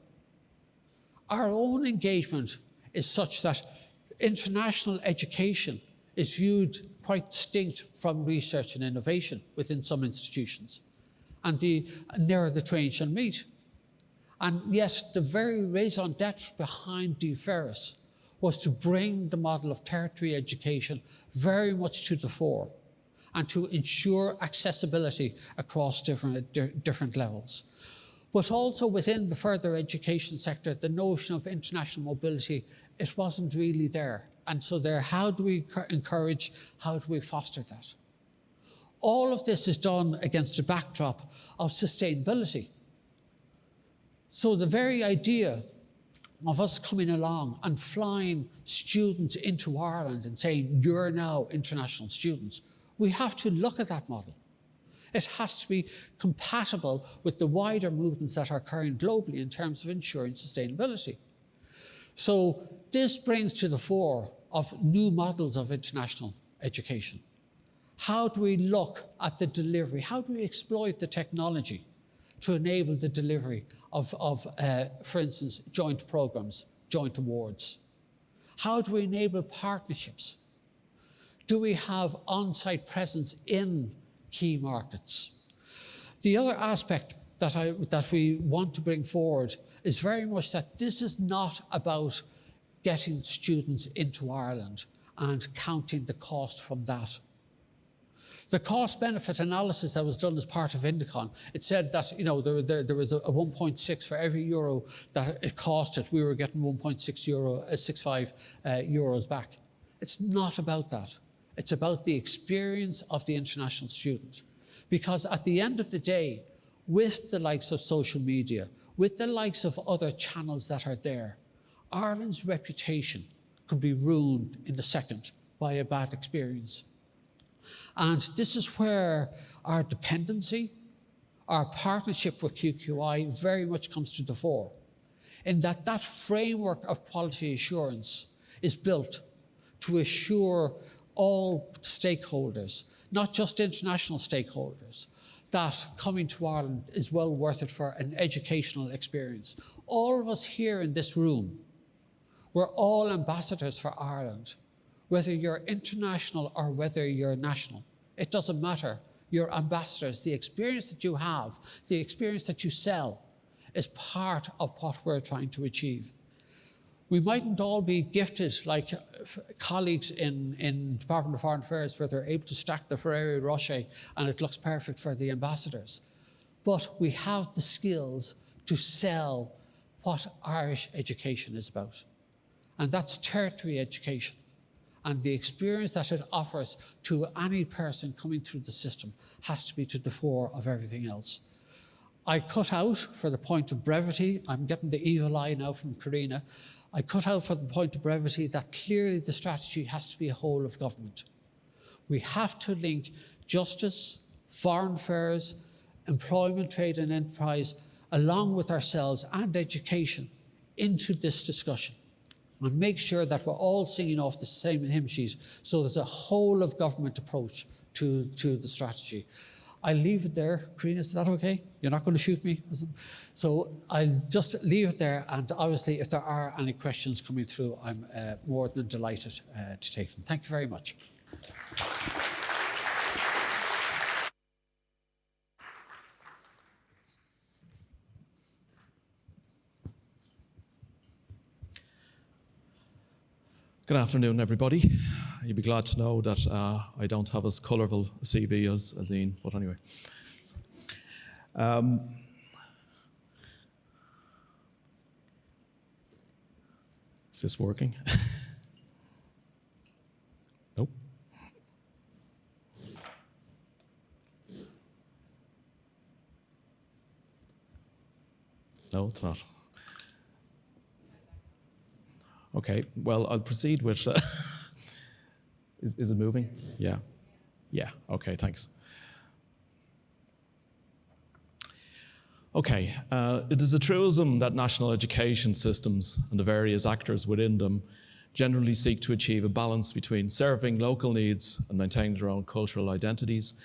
Our own engagement is such that International education is viewed quite distinct from research and innovation within some institutions. And there the twain shall meet. And yet the very raison d'etre behind DFERIS was to bring the model of tertiary education very much to the fore and to ensure accessibility across different levels. But also within the further education sector, the notion of international mobility, it wasn't really there. And so how do we encourage, how do we foster that? All of this is done against a backdrop of sustainability. So the very idea of us coming along and flying students into Ireland and saying, you're now international students, we have to look at that model. It has to be compatible with the wider movements that are occurring globally in terms of ensuring sustainability. So this brings to the fore of new models of international education. How do we look at the delivery? How do we exploit the technology to enable the delivery of for instance, joint programs, joint awards? How do we enable partnerships? Do we have on-site presence in key markets? The other aspect that we want to bring forward is very much that this is not about getting students into Ireland and counting the cost from that. The cost-benefit analysis that was done as part of Indicon, it said that there was a 1.6 for every euro that it costed. We were getting 1.65 euros back. It's not about that. It's about the experience of the international student. Because at the end of the day, with the likes of social media, with the likes of other channels that are there, Ireland's reputation could be ruined in a second by a bad experience. And this is where our dependency, our partnership with QQI very much comes to the fore, in that framework of quality assurance is built to assure all stakeholders, not just international stakeholders, that coming to Ireland is well worth it for an educational experience. All of us here in this room, we're all ambassadors for Ireland. Whether you're international or whether you're national, it doesn't matter. You're ambassadors. The experience that you have, the experience that you sell, is part of what we're trying to achieve. We mightn't all be gifted like colleagues in Department of Foreign Affairs, where they're able to stack the Ferrero Rocher and it looks perfect for the ambassadors. But we have the skills to sell what Irish education is about. And that's tertiary education. And the experience that it offers to any person coming through the system has to be to the fore of everything else. I cut out, for the point of brevity, I'm getting the evil eye now from Karina, I cut out for the point of brevity that clearly the strategy has to be a whole of government. We have to link justice, foreign affairs, employment, trade and enterprise, along with ourselves and education, into this discussion. And make sure that we're all singing off the same hymn sheet, so there's a whole of government approach to the strategy. I'll leave it there. Karina, is that okay? You're not going to shoot me? So I'll just leave it there, and obviously if there are any questions coming through, I'm more than delighted to take them. Thank you very much. Good afternoon, everybody. You'll be glad to know that I don't have as colourful a CV as Ian, but anyway. Is this working? Nope. No, it's not. Okay, well, I'll proceed with... is it moving? Yeah. Yeah, okay, thanks. Okay, it is a truism that national education systems and the various actors within them generally seek to achieve a balance between serving local needs and maintaining their own cultural identities,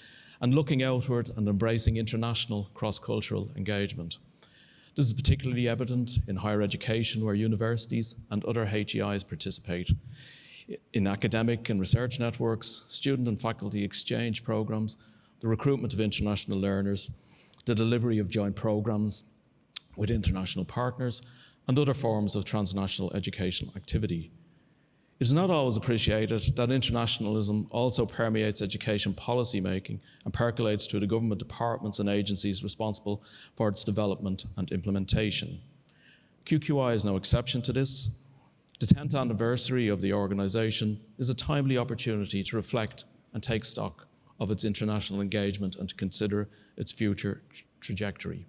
and looking outward and embracing international cross-cultural engagement. This is particularly evident in higher education, where universities and other HEIs participate in academic and research networks, student and faculty exchange programs, the recruitment of international learners, the delivery of joint programs with international partners, and other forms of transnational educational activity. It is not always appreciated that internationalism also permeates education policy making and percolates through the government departments and agencies responsible for its development and implementation. QQI is no exception to this. The 10th anniversary of the organisation is a timely opportunity to reflect and take stock of its international engagement and to consider its future trajectory.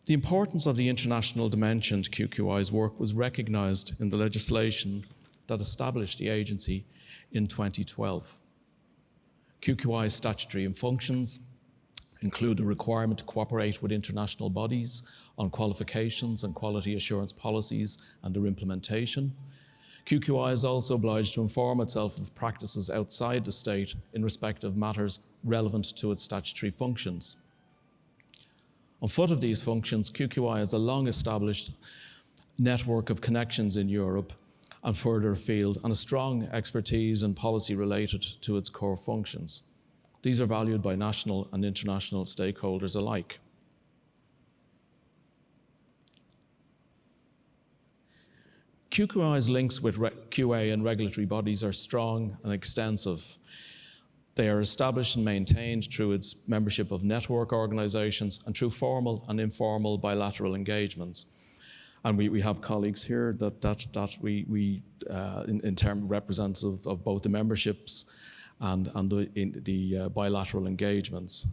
The importance of the international dimension to QQI's work was recognised in the legislation that established the agency in 2012. QQI's statutory functions include a requirement to cooperate with international bodies on qualifications and quality assurance policies and their implementation. QQI is also obliged to inform itself of practices outside the state in respect of matters relevant to its statutory functions. On foot of these functions, QQI has a long-established network of connections in Europe and further afield, and a strong expertise and policy related to its core functions. These are valued by national and international stakeholders alike. QQI's links with QA and regulatory bodies are strong and extensive. They are established and maintained through its membership of network organisations and through formal and informal bilateral engagements. And we have colleagues here that we in terms representative of both the memberships and the bilateral engagements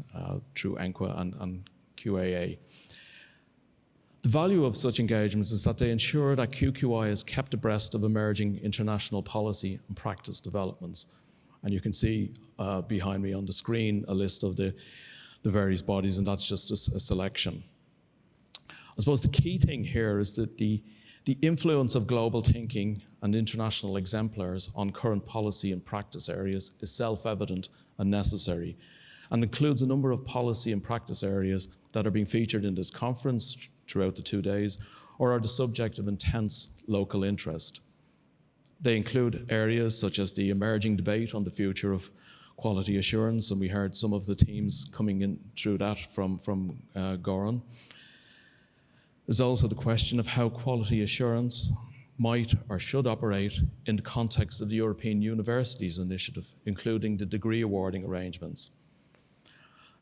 through ENQA and QAA. The value of such engagements is that they ensure that QQI is kept abreast of emerging international policy and practice developments. And you can see behind me on the screen a list of the various bodies, and that's just a selection. I suppose the key thing here is that the influence of global thinking and international exemplars on current policy and practice areas is self-evident and necessary, and includes a number of policy and practice areas that are being featured in this conference throughout the 2 days, or are the subject of intense local interest. They include areas such as the emerging debate on the future of quality assurance, and we heard some of the themes coming in through that from Goran. There's also the question of how quality assurance might or should operate in the context of the European Universities Initiative, including the degree awarding arrangements.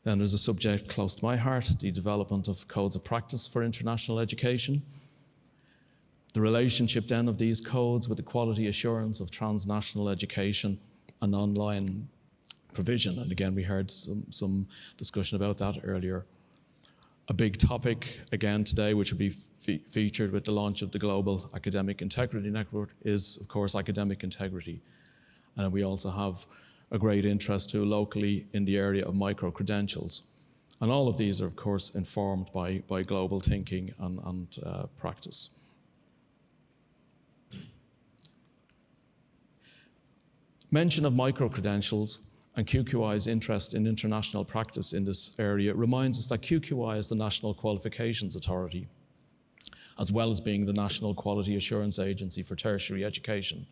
Then there's a subject close to my heart, the development of codes of practice for international education. The relationship then of these codes with the quality assurance of transnational education and online provision. And again, we heard some discussion about that earlier. A big topic again today, which will be featured with the launch of the Global Academic Integrity Network, is of course academic integrity. And we also have a great interest too locally in the area of micro-credentials. And all of these are of course informed by global thinking and practice. Mention of micro-credentials and QQI's interest in international practice in this area reminds us that QQI is the National Qualifications Authority, as well as being the National Quality Assurance Agency for Tertiary Education.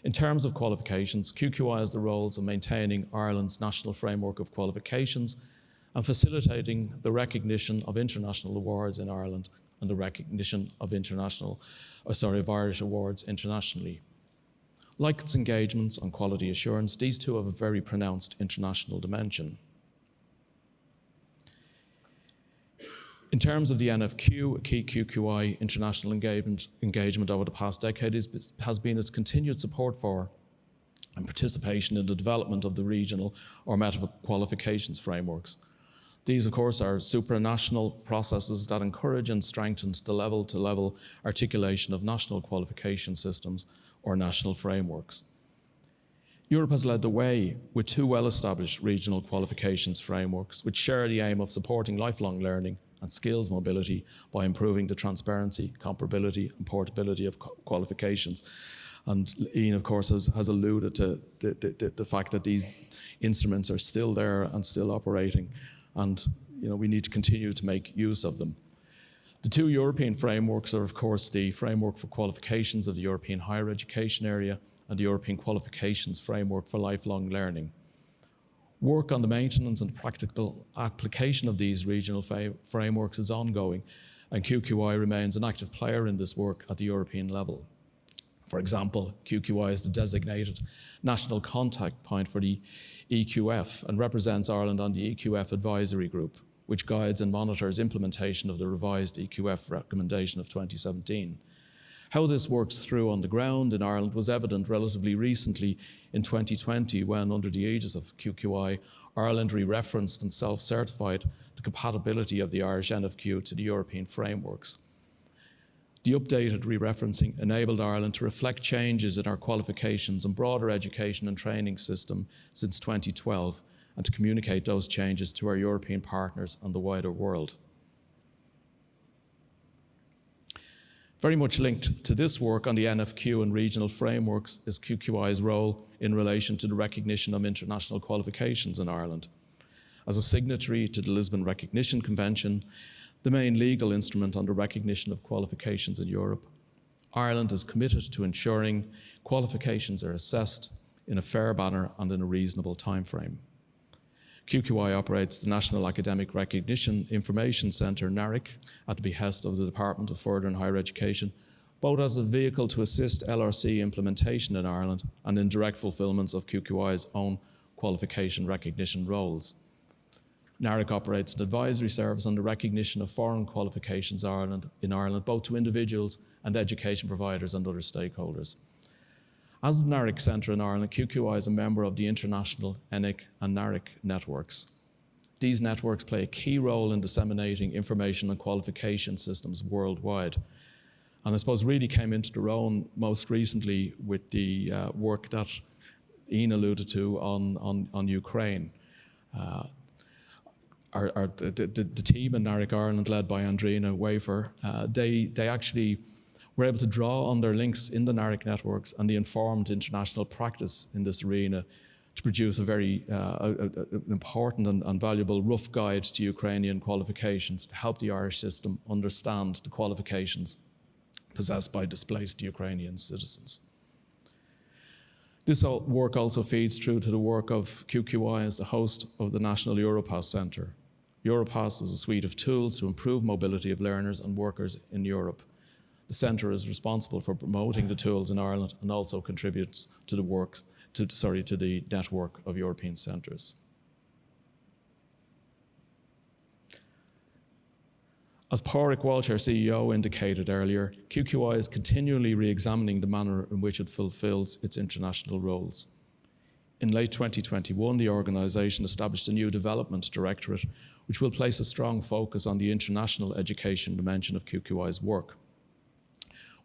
In terms of qualifications, QQI has the roles of maintaining Ireland's national framework of qualifications and facilitating the recognition of international awards in Ireland and the recognition of Irish awards internationally. Like its engagements on quality assurance, these two have a very pronounced international dimension. In terms of the NFQ, a key QQI international engagement over the past decade has been its continued support for and participation in the development of the regional or meta qualifications frameworks. These, of course, are supranational processes that encourage and strengthen the level-to-level articulation of national qualification systems or national frameworks. Europe has led the way with two well-established regional qualifications frameworks which share the aim of supporting lifelong learning and skills mobility by improving the transparency, comparability and portability of qualifications. And Ian, of course, has alluded to the fact that these instruments are still there and still operating, and we need to continue to make use of them. The two European frameworks are, of course, the Framework for Qualifications of the European Higher Education Area and the European Qualifications Framework for Lifelong Learning. Work on the maintenance and practical application of these regional frameworks is ongoing, and QQI remains an active player in this work at the European level. For example, QQI is the designated national contact point for the EQF and represents Ireland on the EQF advisory group, which guides and monitors implementation of the revised EQF recommendation of 2017. How this works through on the ground in Ireland was evident relatively recently in 2020 when, under the aegis of QQI, Ireland re-referenced and self-certified the compatibility of the Irish NFQ to the European frameworks. The updated re-referencing enabled Ireland to reflect changes in our qualifications and broader education and training system since 2012 and to communicate those changes to our European partners and the wider world. Very much linked to this work on the NFQ and regional frameworks is QQI's role in relation to the recognition of international qualifications in Ireland. As a signatory to the Lisbon Recognition Convention, the main legal instrument on the recognition of qualifications in Europe, Ireland is committed to ensuring qualifications are assessed in a fair manner and in a reasonable timeframe. QQI operates the National Academic Recognition Information Centre, NARIC, at the behest of the Department of Further and Higher Education, both as a vehicle to assist LRC implementation in Ireland and in direct fulfilments of QQI's own qualification recognition roles. NARIC operates an advisory service on the recognition of foreign qualifications in Ireland, both to individuals and education providers and other stakeholders. As the NARIC Centre in Ireland, QQI is a member of the International, ENIC and NARIC networks. These networks play a key role in disseminating information and qualification systems worldwide. And I suppose really came into their own most recently with the work that Ian alluded to on Ukraine. The team in NARIC Ireland, led by Andrina Wafer, they actually were able to draw on their links in the NARIC networks and the informed international practice in this arena to produce a very important and valuable rough guide to Ukrainian qualifications to help the Irish system understand the qualifications possessed by displaced Ukrainian citizens. This work also feeds through to the work of QQI as the host of the National Europass Centre. Europass is a suite of tools to improve mobility of learners and workers in Europe. The centre is responsible for promoting the tools in Ireland and also contributes to the network of European centres. As Pádraig Walsh, our CEO, indicated earlier, QQI is continually re-examining the manner in which it fulfills its international roles. In late 2021, the organisation established a new development directorate, which will place a strong focus on the international education dimension of QQI's work.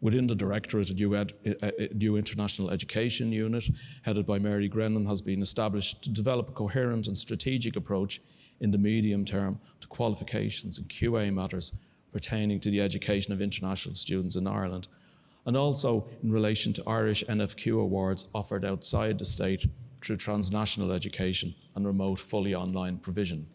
Within the directorate, a new international education unit, headed by Mary Grennan, has been established to develop a coherent and strategic approach in the medium term to qualifications and QA matters pertaining to the education of international students in Ireland, and also in relation to Irish NFQ awards offered outside the state through transnational education and remote fully online provision.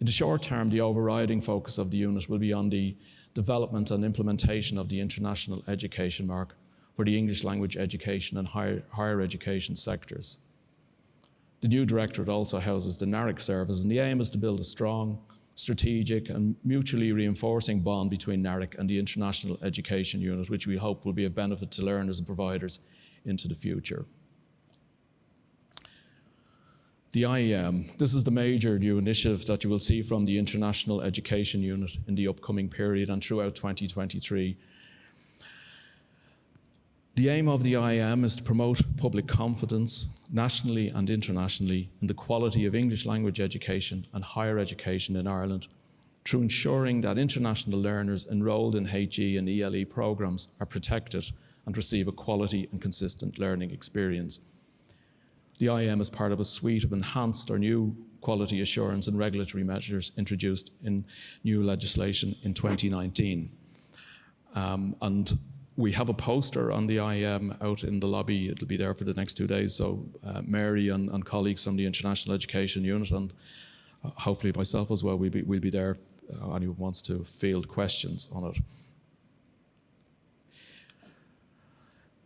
In the short term, the overriding focus of the unit will be on the development and implementation of the international education mark for the English language education and higher education sectors. The new directorate also houses the NARIC service, and the aim is to build a strong, strategic and mutually reinforcing bond between NARIC and the International Education Unit, which we hope will be of benefit to learners and providers into the future. The IEM, this is the major new initiative that you will see from the International Education Unit in the upcoming period and throughout 2023. The aim of the IEM is to promote public confidence nationally and internationally in the quality of English language education and higher education in Ireland through ensuring that international learners enrolled in HE and ELE programs are protected and receive a quality and consistent learning experience. The IEM is part of a suite of enhanced or new quality assurance and regulatory measures introduced in new legislation in 2019. And we have a poster on the IEM out in the lobby. It'll be there for the next 2 days. So Mary and colleagues from the International Education Unit and hopefully myself as well, we'll be there anyone wants to field questions on it.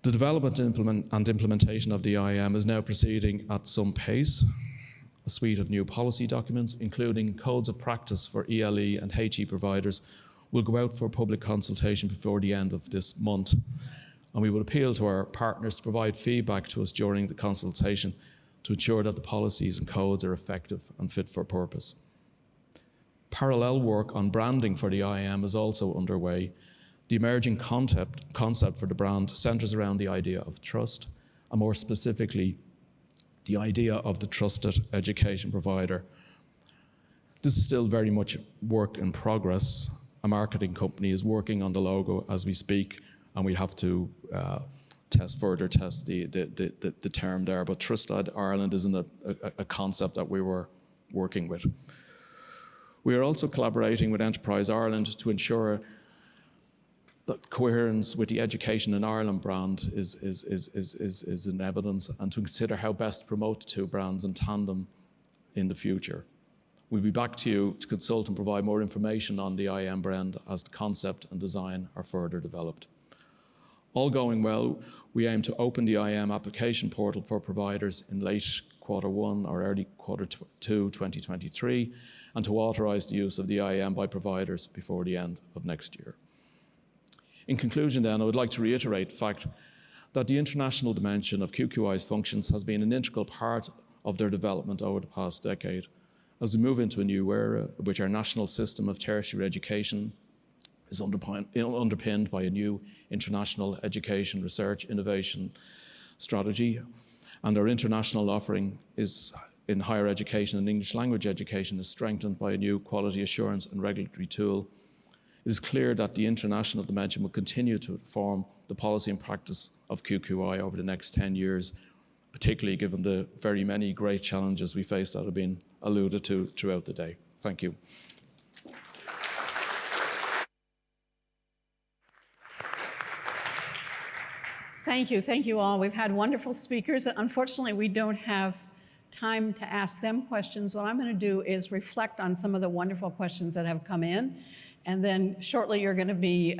The development and implementation of the IAM is now proceeding at some pace. A suite of new policy documents, including codes of practice for ELE and HE providers, will go out for public consultation before the end of this month. And we would appeal to our partners to provide feedback to us during the consultation to ensure that the policies and codes are effective and fit for purpose. Parallel work on branding for the IAM is also underway. The emerging concept for the brand centres around the idea of trust, and more specifically, the idea of the trusted education provider. This is still very much work in progress. A marketing company is working on the logo as we speak, and we have to further test the term there. But Trusted Ireland isn't a concept that we were working with. We are also collaborating with Enterprise Ireland to ensure that coherence with the Education in Ireland brand is in evidence, and to consider how best to promote the two brands in tandem in the future. We'll be back to you to consult and provide more information on the IAM brand as the concept and design are further developed. All going well, we aim to open the IAM application portal for providers in late Q1 or early Q2 2023, and to authorise the use of the IAM by providers before the end of next year. In conclusion then, I would like to reiterate the fact that the international dimension of QQI's functions has been an integral part of their development over the past decade. As we move into a new era, which our national system of tertiary education is underpinned by a new international education, research, innovation strategy, and our international offering is in higher education and English language education is strengthened by a new quality assurance and regulatory tool. It is clear that the international dimension will continue to inform the policy and practice of QQI over the next 10 years, particularly given the very many great challenges we face that have been alluded to throughout the day. Thank you. Thank you all. We've had wonderful speakers. Unfortunately, we don't have time to ask them questions. What I'm going to do is reflect on some of the wonderful questions that have come in. And then shortly you're going to be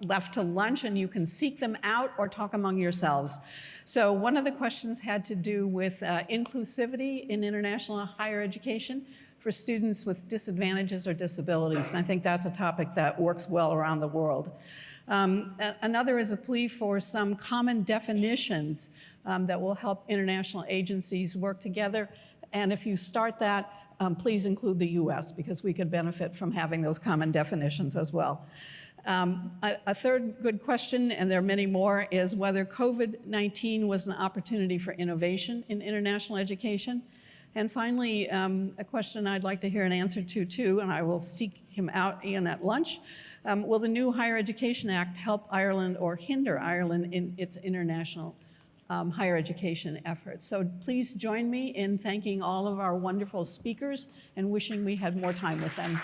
left to lunch, and you can seek them out or talk among yourselves. So one of the questions had to do with inclusivity in international higher education for students with disadvantages or disabilities. And I think that's a topic that works well around the world. Another is a plea for some common definitions that will help international agencies work together. And if you start that, please include the US, because we could benefit from having those common definitions as well. A third good question, and there are many more, is whether COVID-19 was an opportunity for innovation in international education. And finally, a question I'd like to hear an answer to too, and I will seek him out, Ian, at lunch. Will the new Higher Education Act help Ireland or hinder Ireland in its international higher education efforts? So please join me in thanking all of our wonderful speakers and wishing we had more time with them.